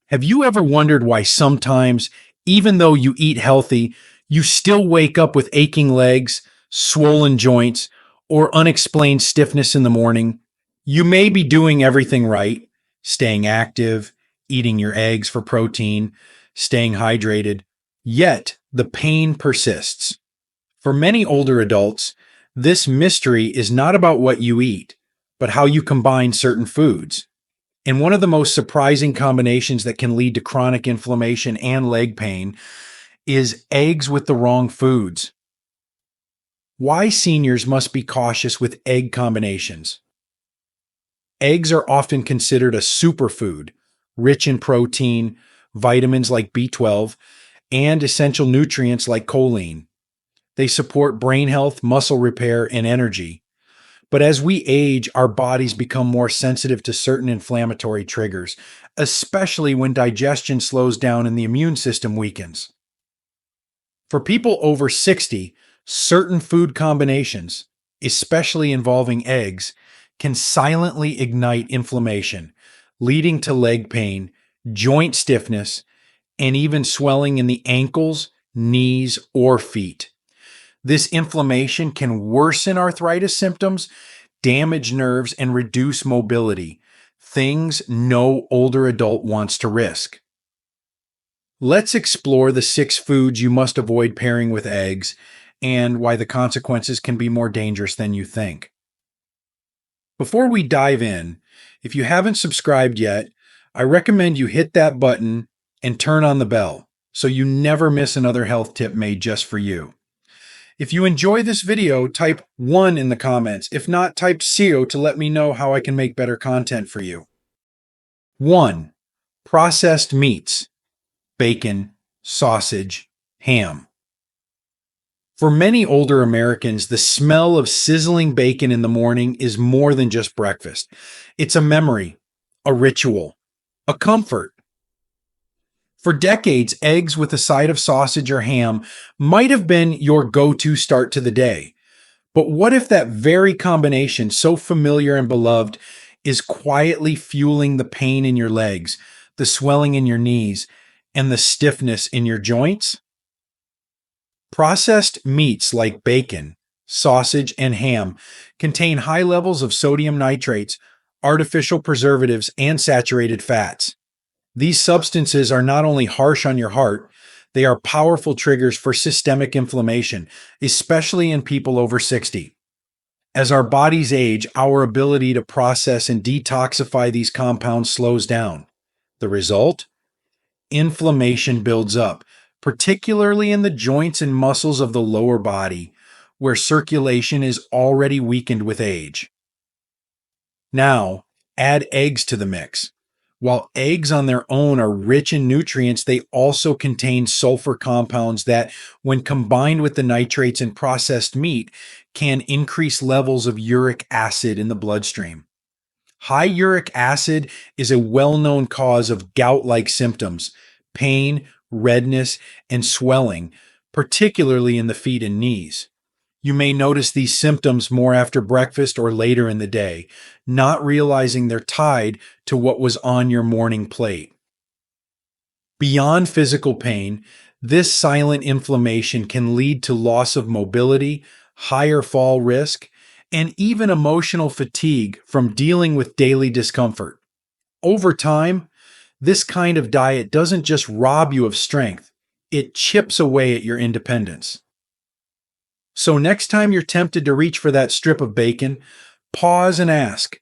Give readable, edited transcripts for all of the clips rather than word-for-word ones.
Have you ever wondered why sometimes, even though you eat healthy, you still wake up with aching legs, swollen joints, or unexplained stiffness in the morning? You may be doing everything right, staying active, eating your eggs for protein, staying hydrated, yet the pain persists. For many older adults, this mystery is not about what you eat, but how you combine certain foods. And one of the most surprising combinations that can lead to chronic inflammation and leg pain is eggs with the wrong foods. Why seniors must be cautious with egg combinations. Eggs are often considered a superfood, rich in protein, vitamins like B12, and essential nutrients like choline. They support brain health, muscle repair, and energy. But as we age, our bodies become more sensitive to certain inflammatory triggers, especially when digestion slows down and the immune system weakens. For people over 60, certain food combinations, especially involving eggs, can silently ignite inflammation, leading to leg pain, joint stiffness, and even swelling in the ankles, knees, or feet. This inflammation can worsen arthritis symptoms, damage nerves, and reduce mobility, things no older adult wants to risk. Let's explore the 6 foods you must avoid pairing with eggs and why the consequences can be more dangerous than you think. Before we dive in, if you haven't subscribed yet, I recommend you hit that button and turn on the bell so you never miss another health tip made just for you. If you enjoy this video, type 1 in the comments. If not, type 0 to let me know how I can make better content for you. 1. Processed meats. Bacon, sausage, ham. For many older Americans, the smell of sizzling bacon in the morning is more than just breakfast. It's a memory, a ritual, a comfort. For decades, eggs with a side of sausage or ham might have been your go-to start to the day. But what if that very combination, so familiar and beloved, is quietly fueling the pain in your legs, the swelling in your knees, and the stiffness in your joints? Processed meats like bacon, sausage, and ham contain high levels of sodium nitrates, artificial preservatives, and saturated fats. These substances are not only harsh on your heart, they are powerful triggers for systemic inflammation, especially in people over 60. As our bodies age, our ability to process and detoxify these compounds slows down. The result? Inflammation builds up, particularly in the joints and muscles of the lower body, where circulation is already weakened with age. Now, add eggs to the mix. While eggs on their own are rich in nutrients, they also contain sulfur compounds that, when combined with the nitrates in processed meat, can increase levels of uric acid in the bloodstream. High uric acid is a well-known cause of gout-like symptoms, pain, redness, and swelling, particularly in the feet and knees. You may notice these symptoms more after breakfast or later in the day, not realizing they're tied to what was on your morning plate. Beyond physical pain, this silent inflammation can lead to loss of mobility, higher fall risk, and even emotional fatigue from dealing with daily discomfort. Over time, this kind of diet doesn't just rob you of strength, it chips away at your independence. So next time you're tempted to reach for that strip of bacon, pause and ask,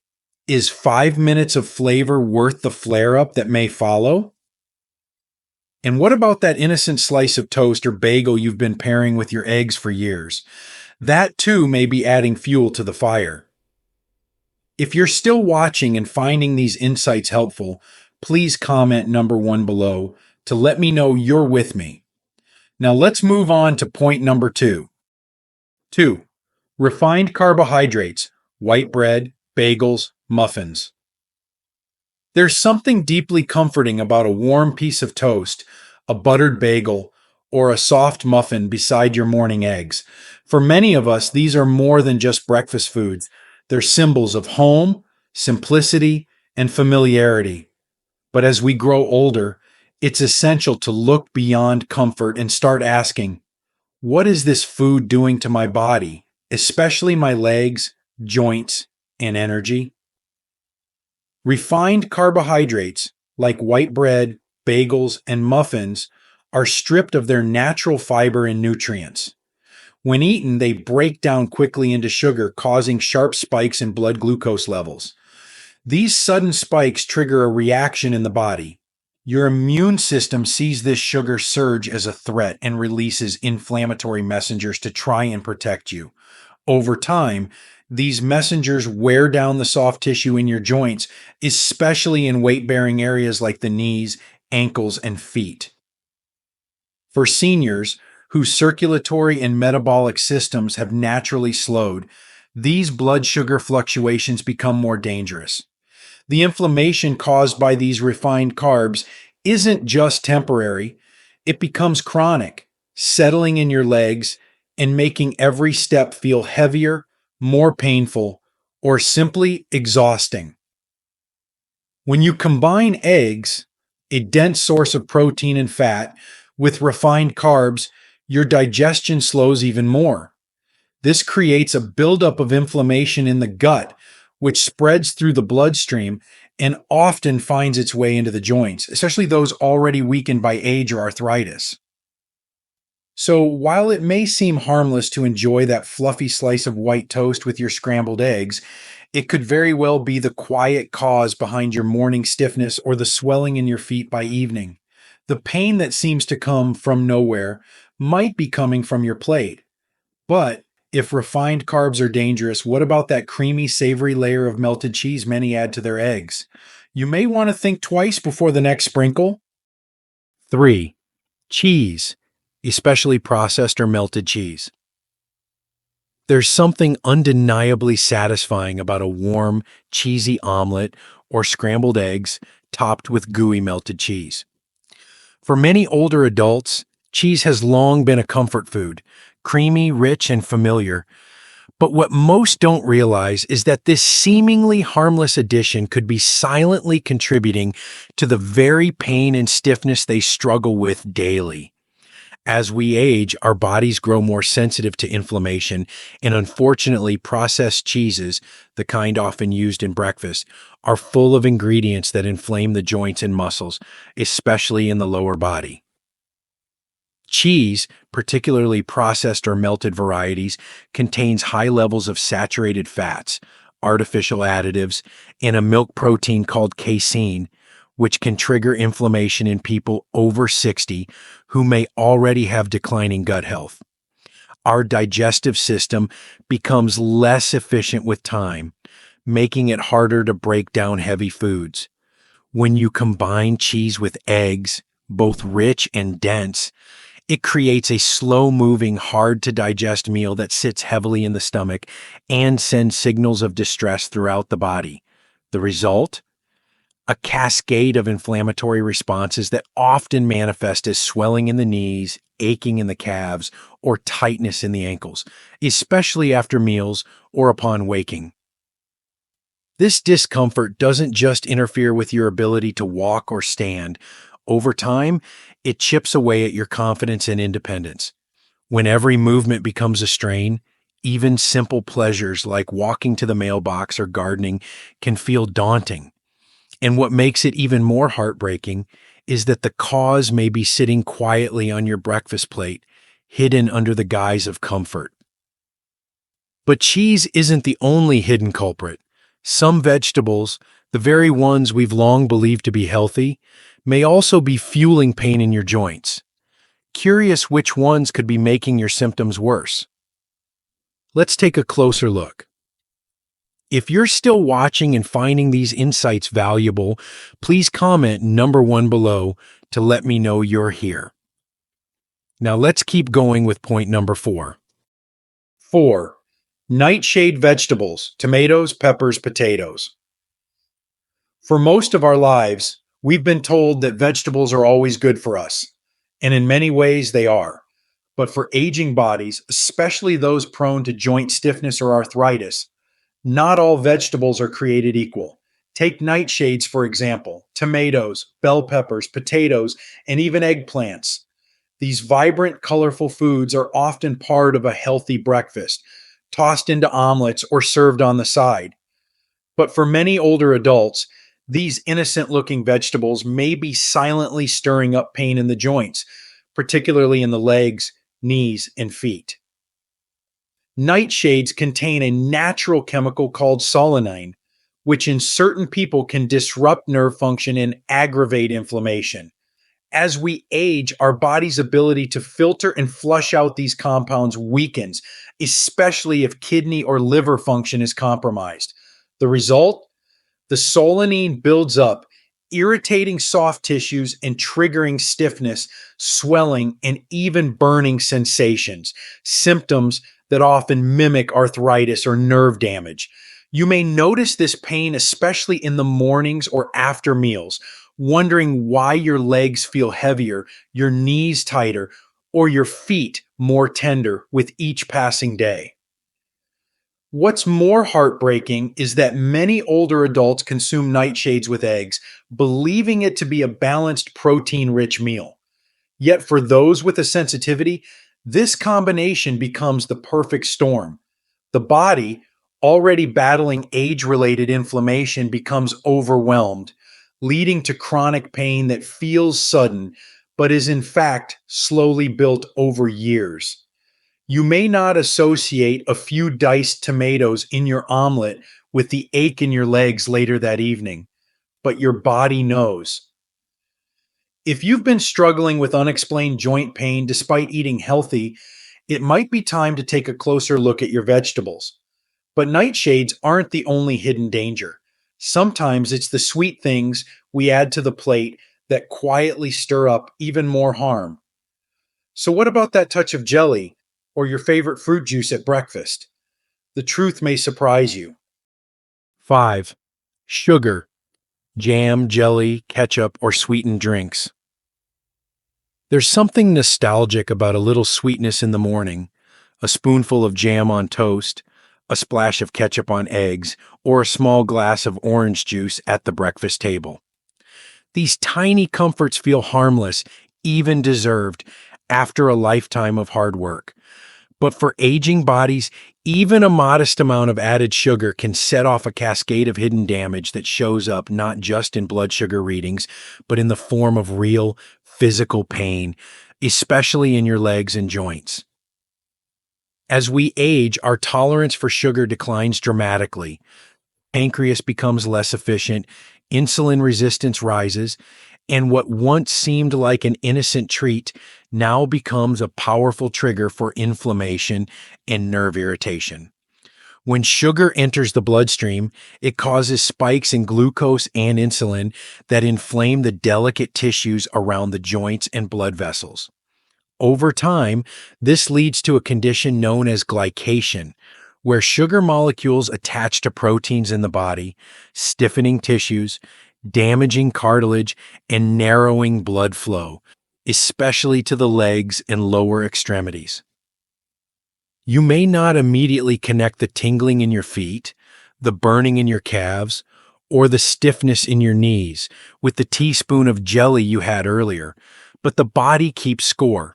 is 5 minutes of flavor worth the flare-up that may follow? And what about that innocent slice of toast or bagel you've been pairing with your eggs for years? That too may be adding fuel to the fire. If you're still watching and finding these insights helpful, please comment number 1 below to let me know you're with me. Now let's move on to point number 2. 2. Refined carbohydrates, white bread, bagels, muffins. There's something deeply comforting about a warm piece of toast, a buttered bagel, or a soft muffin beside your morning eggs. For many of us, these are more than just breakfast foods. They're symbols of home, simplicity, and familiarity. But as we grow older, it's essential to look beyond comfort and start asking, what is this food doing to my body, especially my legs, joints, and energy? Refined carbohydrates like white bread, bagels, and muffins are stripped of their natural fiber and nutrients. When eaten, they break down quickly into sugar, causing sharp spikes in blood glucose levels. These sudden spikes trigger a reaction in the body. Your immune system sees this sugar surge as a threat and releases inflammatory messengers to try and protect you. Over time, these messengers wear down the soft tissue in your joints, especially in weight-bearing areas like the knees, ankles, and feet. For seniors whose circulatory and metabolic systems have naturally slowed, these blood sugar fluctuations become more dangerous. The inflammation caused by these refined carbs isn't just temporary, it becomes chronic, settling in your legs and making every step feel heavier, more painful, or simply exhausting. When you combine eggs, a dense source of protein and fat, with refined carbs, your digestion slows even more. This creates a buildup of inflammation in the gut, which spreads through the bloodstream and often finds its way into the joints, especially those already weakened by age or arthritis. So, while it may seem harmless to enjoy that fluffy slice of white toast with your scrambled eggs, it could very well be the quiet cause behind your morning stiffness or the swelling in your feet by evening. The pain that seems to come from nowhere might be coming from your plate. But if refined carbs are dangerous, what about that creamy, savory layer of melted cheese many add to their eggs? You may want to think twice before the next sprinkle. 3. Cheese, especially processed or melted cheese. There's something undeniably satisfying about a warm, cheesy omelet or scrambled eggs topped with gooey melted cheese. For many older adults, cheese has long been a comfort food, creamy, rich, and familiar. But what most don't realize is that this seemingly harmless addition could be silently contributing to the very pain and stiffness they struggle with daily. As we age, our bodies grow more sensitive to inflammation, and unfortunately, processed cheeses, the kind often used in breakfast, are full of ingredients that inflame the joints and muscles, especially in the lower body. Cheese, particularly processed or melted varieties, contains high levels of saturated fats, artificial additives, and a milk protein called casein, which can trigger inflammation in people over 60 who may already have declining gut health. Our digestive system becomes less efficient with time, making it harder to break down heavy foods. When you combine cheese with eggs, both rich and dense, it creates a slow-moving, hard-to-digest meal that sits heavily in the stomach and sends signals of distress throughout the body. The result? A cascade of inflammatory responses that often manifest as swelling in the knees, aching in the calves, or tightness in the ankles, especially after meals or upon waking. This discomfort doesn't just interfere with your ability to walk or stand. Over time, it chips away at your confidence and independence. When every movement becomes a strain, even simple pleasures like walking to the mailbox or gardening can feel daunting. And what makes it even more heartbreaking is that the cause may be sitting quietly on your breakfast plate, hidden under the guise of comfort. But cheese isn't the only hidden culprit. Some vegetables, the very ones we've long believed to be healthy, may also be fueling pain in your joints. Curious which ones could be making your symptoms worse? Let's take a closer look. If you're still watching and finding these insights valuable, please comment number 1 below to let me know you're here. Now let's keep going with point number 4. 4. Nightshade vegetables, tomatoes, peppers, potatoes. For most of our lives, we've been told that vegetables are always good for us, and in many ways they are. But for aging bodies, especially those prone to joint stiffness or arthritis, not all vegetables are created equal. Take nightshades, for example, tomatoes, bell peppers, potatoes, and even eggplants. These vibrant, colorful foods are often part of a healthy breakfast, tossed into omelets or served on the side. But for many older adults, these innocent looking vegetables may be silently stirring up pain in the joints, particularly in the legs, knees, and feet. Nightshades contain a natural chemical called solanine, which in certain people can disrupt nerve function and aggravate inflammation. As we age, our body's ability to filter and flush out these compounds weakens, especially if kidney or liver function is compromised. The result? The solanine builds up, irritating soft tissues and triggering stiffness, swelling, and even burning sensations, symptoms that often mimic arthritis or nerve damage. You may notice this pain especially in the mornings or after meals, wondering why your legs feel heavier, your knees tighter, or your feet more tender with each passing day. What's more heartbreaking is that many older adults consume nightshades with eggs, believing it to be a balanced, protein rich meal. Yet for those with a sensitivity, this combination becomes the perfect storm. The body, already battling age related inflammation, becomes overwhelmed, leading to chronic pain that feels sudden, but is in fact slowly built over years. You may not associate a few diced tomatoes in your omelet with the ache in your legs later that evening, but your body knows. If you've been struggling with unexplained joint pain despite eating healthy, it might be time to take a closer look at your vegetables. But nightshades aren't the only hidden danger. Sometimes it's the sweet things we add to the plate that quietly stir up even more harm. So, what about that touch of jelly or your favorite fruit juice at breakfast? The truth may surprise you. 5. Sugar, jam, jelly, ketchup, or sweetened drinks. There's something nostalgic about a little sweetness in the morning, a spoonful of jam on toast, a splash of ketchup on eggs, or a small glass of orange juice at the breakfast table. These tiny comforts feel harmless, even deserved, after a lifetime of hard work. But for aging bodies, even a modest amount of added sugar can set off a cascade of hidden damage that shows up not just in blood sugar readings, but in the form of real physical pain, especially in your legs and joints. As we age, our tolerance for sugar declines dramatically. Pancreas becomes less efficient, insulin resistance rises, and what once seemed like an innocent treat now becomes a powerful trigger for inflammation and nerve irritation. When sugar enters the bloodstream, it causes spikes in glucose and insulin that inflame the delicate tissues around the joints and blood vessels. Over time, this leads to a condition known as glycation, where sugar molecules attach to proteins in the body, stiffening tissues, damaging cartilage, and narrowing blood flow, especially to the legs and lower extremities. You may not immediately connect the tingling in your feet, the burning in your calves, or the stiffness in your knees with the teaspoon of jelly you had earlier, but the body keeps score.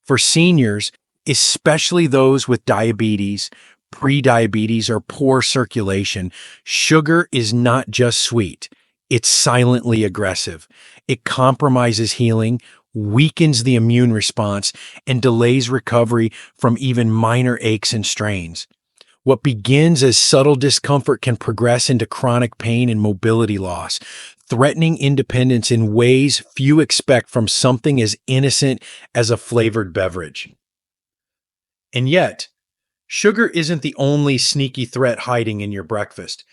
For seniors, especially those with diabetes, prediabetes, or poor circulation, sugar is not just sweet, it's silently aggressive. It compromises healing, weakens the immune response, and delays recovery from even minor aches and strains. What begins as subtle discomfort can progress into chronic pain and mobility loss, threatening independence in ways few expect from something as innocent as a flavored beverage. And yet, sugar isn't the only sneaky threat hiding in your breakfast.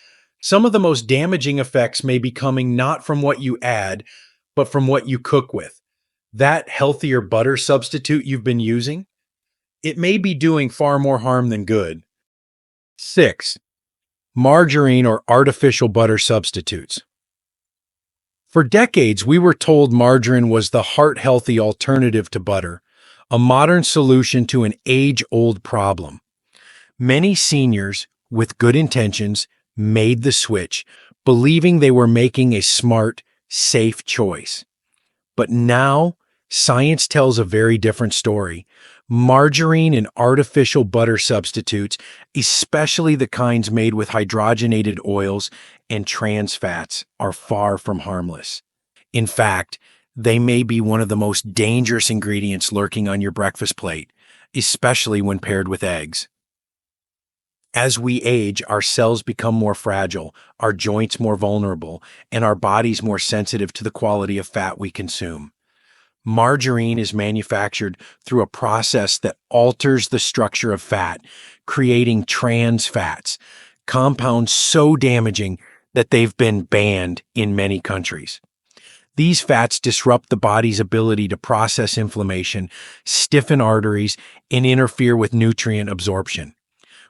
Some of the most damaging effects may be coming not from what you add, but from what you cook with. That healthier butter substitute you've been using, it may be doing far more harm than good. 6. Margarine or artificial butter substitutes. For decades, we were told margarine was the heart-healthy alternative to butter, a modern solution to an age-old problem. Many seniors, with good intentions, made the switch, believing they were making a smart, safe choice. But now, science tells a very different story. Margarine and artificial butter substitutes, especially the kinds made with hydrogenated oils and trans fats, are far from harmless. In fact, they may be one of the most dangerous ingredients lurking on your breakfast plate, especially when paired with eggs. As we age, our cells become more fragile, our joints more vulnerable, and our bodies more sensitive to the quality of fat we consume. Margarine is manufactured through a process that alters the structure of fat, creating trans fats, compounds so damaging that they've been banned in many countries. These fats disrupt the body's ability to process inflammation, stiffen arteries, and interfere with nutrient absorption.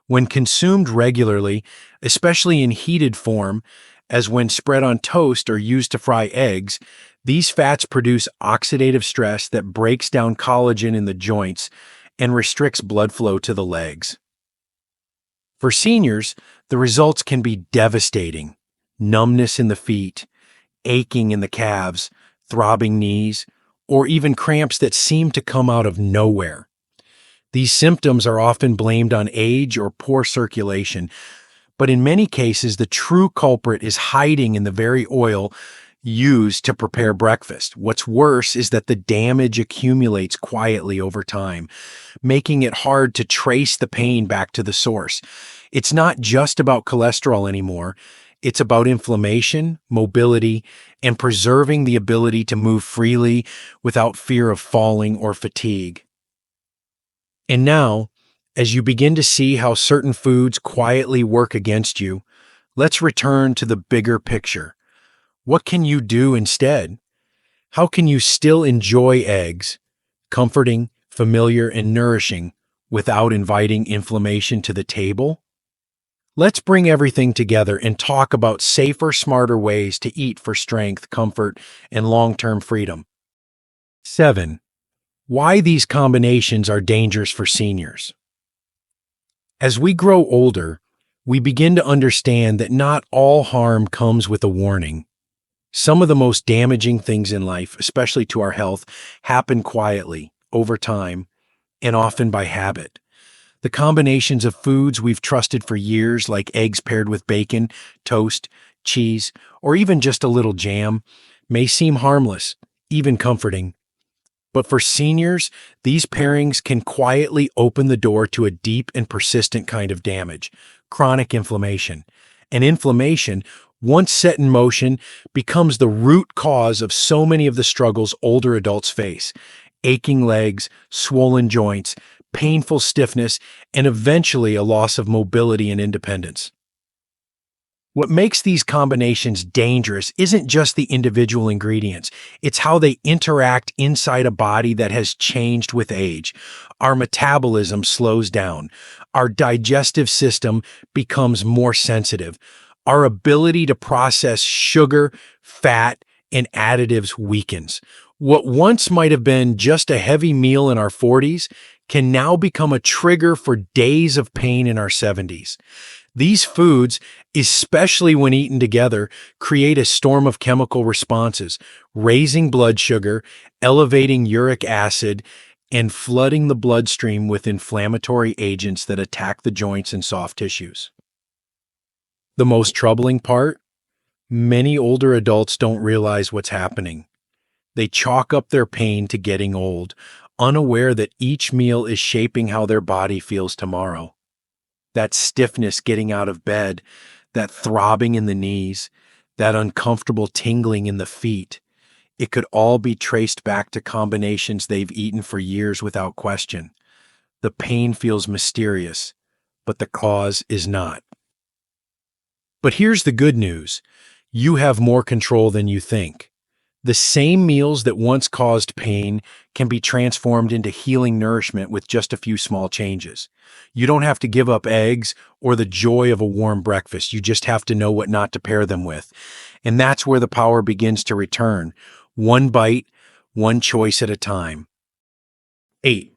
When consumed regularly, especially in heated form, as when spread on toast or used to fry eggs, these fats produce oxidative stress that breaks down collagen in the joints and restricts blood flow to the legs. For seniors, the results can be devastating: numbness in the feet, aching in the calves, throbbing knees, or even cramps that seem to come out of nowhere. These symptoms are often blamed on age or poor circulation, but in many cases, the true culprit is hiding in the very oil used to prepare breakfast. What's worse is that the damage accumulates quietly over time, making it hard to trace the pain back to the source. It's not just about cholesterol anymore. It's about inflammation, mobility, and preserving the ability to move freely without fear of falling or fatigue. And now, as you begin to see how certain foods quietly work against you, let's return to the bigger picture. What can you do instead? How can you still enjoy eggs, comforting, familiar, and nourishing, without inviting inflammation to the table? Let's bring everything together and talk about safer, smarter ways to eat for strength, comfort, and long-term freedom. 7. Why these combinations are dangerous for seniors. As we grow older, we begin to understand that not all harm comes with a warning. Some of the most damaging things in life, especially to our health, happen quietly, over time, and often by habit. The combinations of foods we've trusted for years, like eggs paired with bacon, toast, cheese, or even just a little jam, may seem harmless, even comforting. But for seniors, these pairings can quietly open the door to a deep and persistent kind of damage: chronic inflammation. And inflammation, once set in motion, becomes the root cause of so many of the struggles older adults face: aching legs, swollen joints, painful stiffness, and eventually a loss of mobility and independence. What makes these combinations dangerous isn't just the individual ingredients, it's how they interact inside a body that has changed with age. Our metabolism slows down, our digestive system becomes more sensitive, our ability to process sugar, fat, and additives weakens. What once might have been just a heavy meal in our 40s can now become a trigger for days of pain in our 70s. These foods, especially when eaten together, create a storm of chemical responses, raising blood sugar, elevating uric acid, and flooding the bloodstream with inflammatory agents that attack the joints and soft tissues. The most troubling part? Many older adults don't realize what's happening. They chalk up their pain to getting old, unaware that each meal is shaping how their body feels tomorrow. That stiffness getting out of bed, that throbbing in the knees, that uncomfortable tingling in the feet, it could all be traced back to combinations they've eaten for years without question. The pain feels mysterious, but the cause is not. But here's the good news: you have more control than you think. The same meals that once caused pain can be transformed into healing nourishment with just a few small changes. You don't have to give up eggs or the joy of a warm breakfast. You just have to know what not to pair them with. And that's where the power begins to return. One bite, one choice at a time. 8.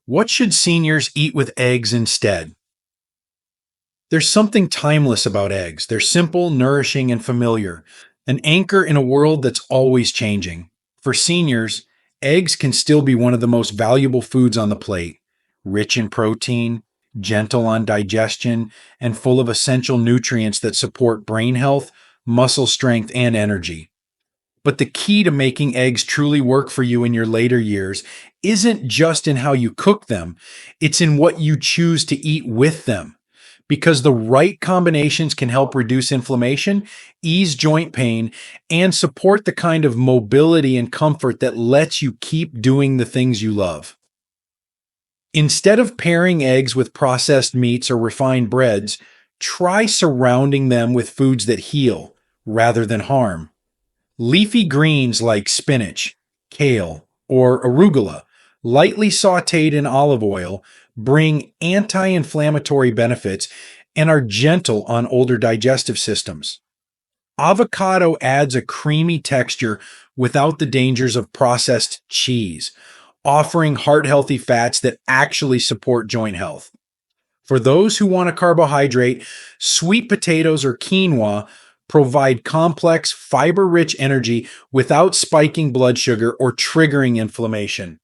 What should seniors eat with eggs instead? There's something timeless about eggs. They're simple, nourishing, and familiar, an anchor in a world that's always changing. For seniors, eggs can still be one of the most valuable foods on the plate, rich in protein, gentle on digestion, and full of essential nutrients that support brain health, muscle strength, and energy. But the key to making eggs truly work for you in your later years isn't just in how you cook them, it's in what you choose to eat with them. Because the right combinations can help reduce inflammation, ease joint pain, and support the kind of mobility and comfort that lets you keep doing the things you love. Instead of pairing eggs with processed meats or refined breads, try surrounding them with foods that heal rather than harm. Leafy greens like spinach, kale, or arugula, lightly sauteed in olive oil, bring anti inflammatory benefits and are gentle on older digestive systems. Avocado adds a creamy texture without the dangers of processed cheese, offering heart healthy fats that actually support joint health. For those who want a carbohydrate, sweet potatoes or quinoa provide complex, fiber rich energy without spiking blood sugar or triggering inflammation.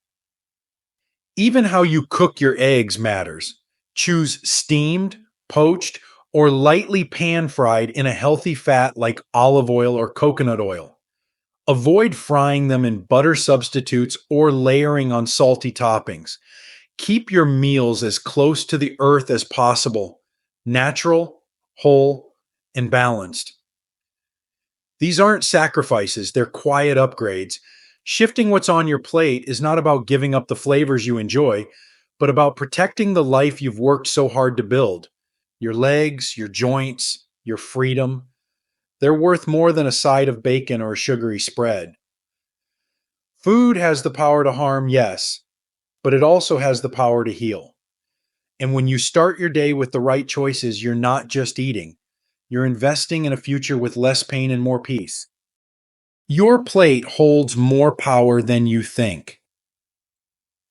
Even how you cook your eggs matters. Choose steamed, poached, or lightly pan fried in a healthy fat like olive oil or coconut oil. Avoid frying them in butter substitutes or layering on salty toppings. Keep your meals as close to the earth as possible, natural, whole, and balanced. These aren't sacrifices, they're quiet upgrades. Shifting what's on your plate is not about giving up the flavors you enjoy, but about protecting the life you've worked so hard to build. Your legs, your joints, your freedom. They're worth more than a side of bacon or a sugary spread. Food has the power to harm, yes, but it also has the power to heal. And when you start your day with the right choices, you're not just eating, you're investing in a future with less pain and more peace. Your plate holds more power than you think.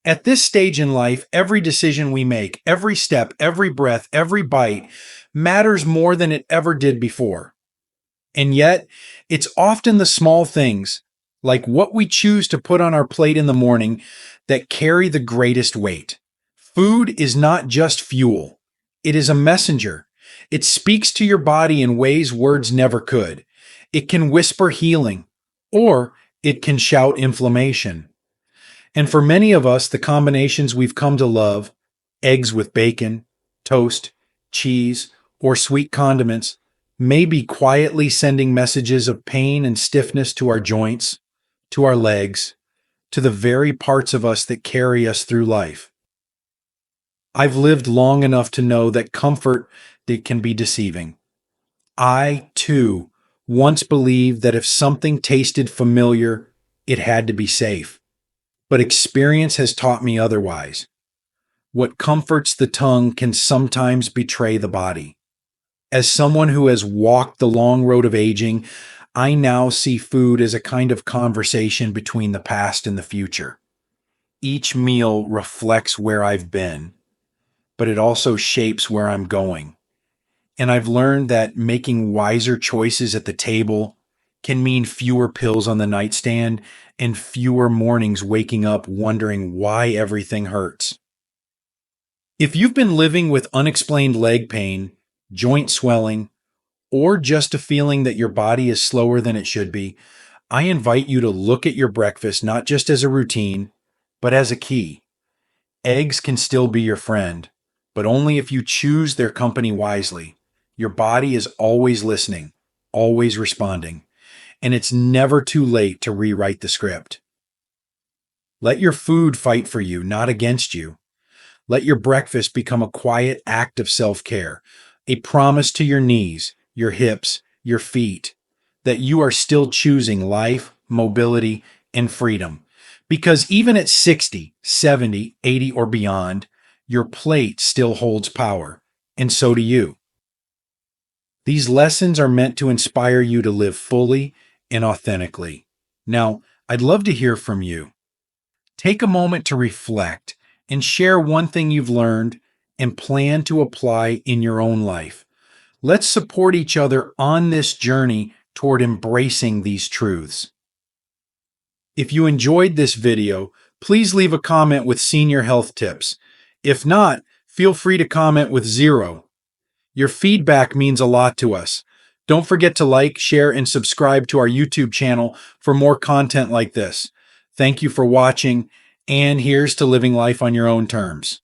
At this stage in life, every decision we make, every step, every breath, every bite matters more than it ever did before. And yet, it's often the small things, like what we choose to put on our plate in the morning, that carry the greatest weight. Food is not just fuel, it is a messenger. It speaks to your body in ways words never could. It can whisper healing, or it can shout inflammation. And for many of us, the combinations we've come to love, eggs with bacon, toast, cheese, or sweet condiments, may be quietly sending messages of pain and stiffness to our joints, to our legs, to the very parts of us that carry us through life. I've lived long enough to know that comfort that can be deceiving. I, too, once believed that if something tasted familiar, it had to be safe. But experience has taught me otherwise. What comforts the tongue can sometimes betray the body. As someone who has walked the long road of aging, I now see food as a kind of conversation between the past and the future. Each meal reflects where I've been, but it also shapes where I'm going. And I've learned that making wiser choices at the table can mean fewer pills on the nightstand and fewer mornings waking up wondering why everything hurts. If you've been living with unexplained leg pain, joint swelling, or just a feeling that your body is slower than it should be, I invite you to look at your breakfast not just as a routine, but as a key. Eggs can still be your friend, but only if you choose their company wisely. Your body is always listening, always responding, and it's never too late to rewrite the script. Let your food fight for you, not against you. Let your breakfast become a quiet act of self-care, a promise to your knees, your hips, your feet, that you are still choosing life, mobility, and freedom. Because even at 60, 70, 80, or beyond, your plate still holds power, and so do you. These lessons are meant to inspire you to live fully and authentically. Now, I'd love to hear from you. Take a moment to reflect and share one thing you've learned and plan to apply in your own life. Let's support each other on this journey toward embracing these truths. If you enjoyed this video, please leave a comment with senior health tips. If not, feel free to comment with 0. Your feedback means a lot to us. Don't forget to like, share, and subscribe to our YouTube channel for more content like this. Thank you for watching, and here's to living life on your own terms.